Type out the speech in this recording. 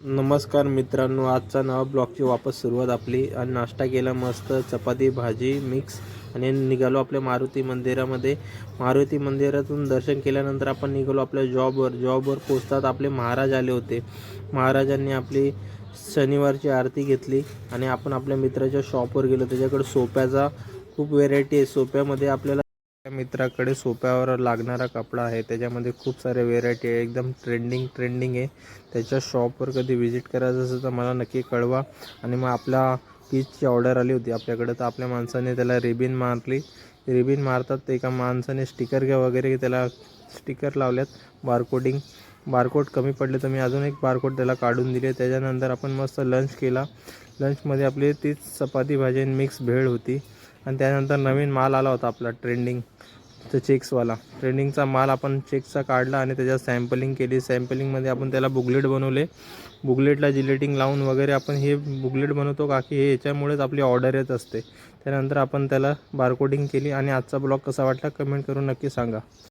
नमस्कार मित्रांनो, आजचा नवा ब्लॉगची वापस सुरुवात आपली. आणि नाश्ता केला मस्त, चपाती भाजी मिक्स, आणि निघालो आपल्या मारुती मंदिरामध्ये. मारुती मंदिरातून दर्शन केल्यानंतर आपण निघालो आपल्या जॉबवर पोचतात आपले महाराज आले होते. महाराजांनी आपली शनिवारची आरती घेतली आणि आपण आपल्या मित्राच्या शॉपवर गेलो. त्याच्याकडे सोप्याचा खूप व्हेरायटी आहे. सोप्यामध्ये आपल्याला मित्राकडे सोप्यावर लागणारा कपडा आहे, त्याच्यामध्ये खूप सारे व्हेरायटी आहे, एकदम ट्रेंडिंग आहे. त्याच्या शॉपवर कधी व्हिजिट करायचं असेल तर मला नक्की कळवा. आणि मग आपला पीचची ऑर्डर आली होती आपल्याकडे, तर आपल्या माणसाने त्याला रिबिन मारली. रिबिन मारतात ते एका माणसाने स्टिकर वगैरे त्याला स्टिकर लावल्यात. बारकोड कमी पडले तर मी अजून एक बारकोड त्याला काढून दिले. त्याच्यानंतर आपण मस्त लंच केला. लंचमध्ये आपली तीच चपाती भाजी मिक्स भेळ होती. आणि त्यानंतर नवीन माल आला होता आपला ट्रेंडिंगचा माल आपण चेक्सचा काढला आणि त्याच्यात सॅम्पलिंग केली. सॅम्पलिंगमध्ये आपण त्याला बुकलेट बनवले. बुकलेटला जिलेटिंग लावून वगैरे आपण हे बुकलेट बनवतो का की हे याच्यामुळेच आपली ऑर्डर येत असते. त्यानंतर आपण त्याला बारकोडिंग केली. आणि आजचा ब्लॉग कसा वाटला कमेंट करून नक्की सांगा.